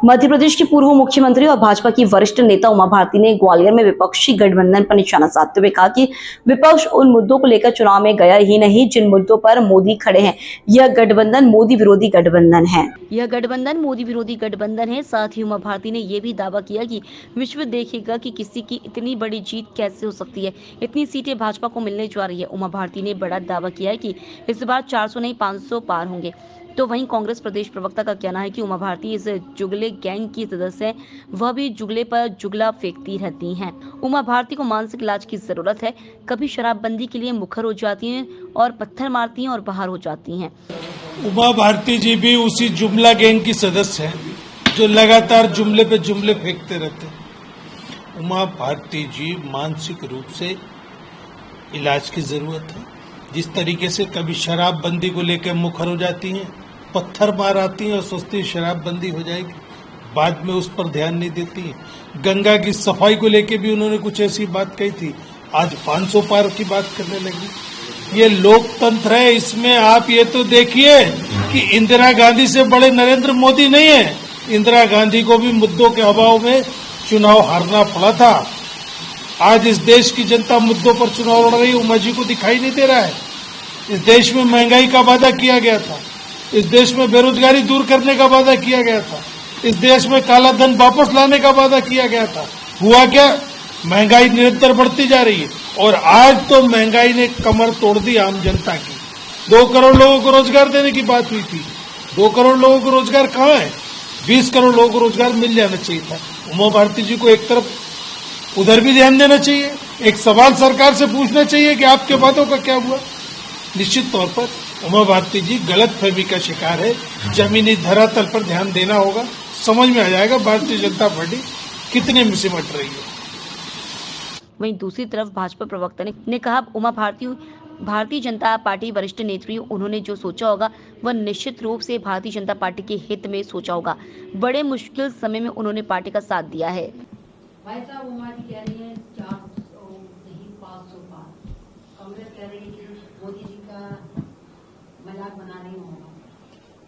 मध्य प्रदेश की पूर्व मुख्यमंत्री और भाजपा की वरिष्ठ नेता उमा भारती ने ग्वालियर में विपक्षी गठबंधन पर निशाना साधते हुए कहा कि विपक्ष उन मुद्दों को लेकर चुनाव में गया ही नहीं जिन मुद्दों पर मोदी खड़े हैं। यह गठबंधन मोदी विरोधी गठबंधन है। साथ ही उमा भारती ने यह भी दावा किया कि विश्व देखेगा कि किसी की इतनी बड़ी जीत कैसे हो सकती है। इतनी सीटें भाजपा को मिलने जा रही है। उमा भारती ने बड़ा दावा किया है कि इस बार 400 नहीं 500 पार होंगे। तो वहीं कांग्रेस प्रदेश प्रवक्ता का कहना है कि उमा भारती इस जुगले गैंग की सदस्य है, वह भी जुगले पर जुगला फेंकती रहती हैं। उमा भारती को मानसिक इलाज की जरूरत है। कभी शराबबंदी के लिए मुखर हो जाती हैं और पत्थर मारती हैं और बाहर हो जाती हैं। उमा भारती जी भी उसी जुमला गैंग की सदस्य हैं जो लगातार जुमले पे जुमले फेंकते रहते हैं। उमा भारती जी मानसिक रूप से इलाज की जरूरत है। जिस तरीके से कभी शराबबंदी को लेकर मुखर हो जाती हैं, पत्थर मार आती हैं और सोचती है शराबबंदी हो जाएगी, बाद में उस पर ध्यान नहीं देती हैं। गंगा की सफाई को लेकर भी उन्होंने कुछ ऐसी बात कही थी, आज 500 पार की बात करने लगी। ये लोकतंत्र है, इसमें आप ये तो देखिए कि इंदिरा गांधी से बड़े नरेंद्र मोदी नहीं है। इंदिरा गांधी को भी मुद्दों के अभाव में चुनाव हारना पड़ा था। आज इस देश की जनता मुद्दों पर चुनाव लड़ रही है, उमा जी को दिखाई नहीं दे रहा है। इस देश में महंगाई का वादा किया गया था, इस देश में बेरोजगारी दूर करने का वादा किया गया था, इस देश में काला धन वापस लाने का वादा किया गया था। हुआ क्या? महंगाई निरंतर बढ़ती जा रही है और आज तो महंगाई ने कमर तोड़ दी आम जनता की। 2 करोड़ लोगों को रोजगार देने की बात हुई थी। 2 करोड़ लोगों को रोजगार कहाँ है? 20 करोड़ लोगों को रोजगार मिल जाना चाहिए था। उमा भारती जी को एक तरफ उधर भी ध्यान देना चाहिए, एक सवाल सरकार से पूछना चाहिए कि आपके वादों का क्या हुआ। निश्चित तौर पर उमा भारती जी गलतफहमी का शिकार है। जमीनी धरातल पर ध्यान देना होगा, समझ में आ जाएगा भारतीय जनता पार्टी कितने में सिमट रही है। वहीं दूसरी तरफ भाजपा प्रवक्ता ने कहा उमा भारतीय जनता पार्टी वरिष्ठ नेत्री, उन्होंने जो सोचा होगा वह निश्चित रूप से भारतीय जनता पार्टी के हित में सोचा होगा। बड़े मुश्किल समय में उन्होंने पार्टी का साथ दिया है। भाई साहब, उमा जी कह रही है 400 नहीं 500 पार, कांग्रेस कह रही है कि मोदी जी का मजाक बना रही होगा।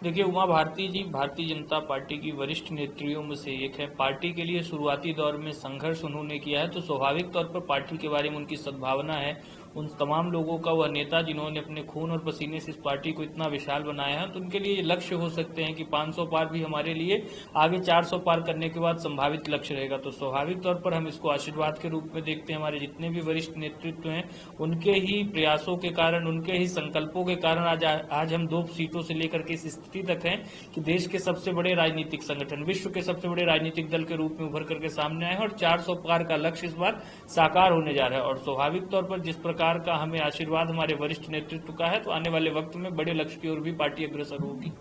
देखिए, उमा भारती जी भारतीय जनता पार्टी की वरिष्ठ नेत्रियों में से एक है। पार्टी के लिए शुरुआती दौर में संघर्ष उन्होंने किया है, तो स्वाभाविक तौर पर पार्टी के बारे में उनकी सद्भावना है। उन तमाम लोगों का वह नेता जिन्होंने अपने खून और पसीने से इस पार्टी को इतना विशाल बनाया है, तो उनके लिए लक्ष्य हो सकते हैं कि 500 पार भी हमारे लिए आगे 400 पार करने के बाद संभावित लक्ष्य रहेगा। तो स्वाभाविक तौर पर हम इसको आशीर्वाद के रूप में देखते हैं। हमारे जितने भी वरिष्ठ नेतृत्व हैं, उनके ही प्रयासों के कारण, उनके ही संकल्पों के कारण आज हम 2 सीटों से लेकर के इस स्थिति तक हैं कि देश के सबसे बड़े राजनीतिक संगठन, विश्व के सबसे बड़े राजनीतिक दल के रूप में उभर करके सामने आए और 400 पार का लक्ष्य इस बार साकार होने जा रहा है। और स्वाभाविक तौर पर जिस प्रकार का हमें आशीर्वाद हमारे वरिष्ठ नेतृत्व का है, तो आने वाले वक्त में बड़े लक्ष्य की ओर भी पार्टी अग्रसर होगी।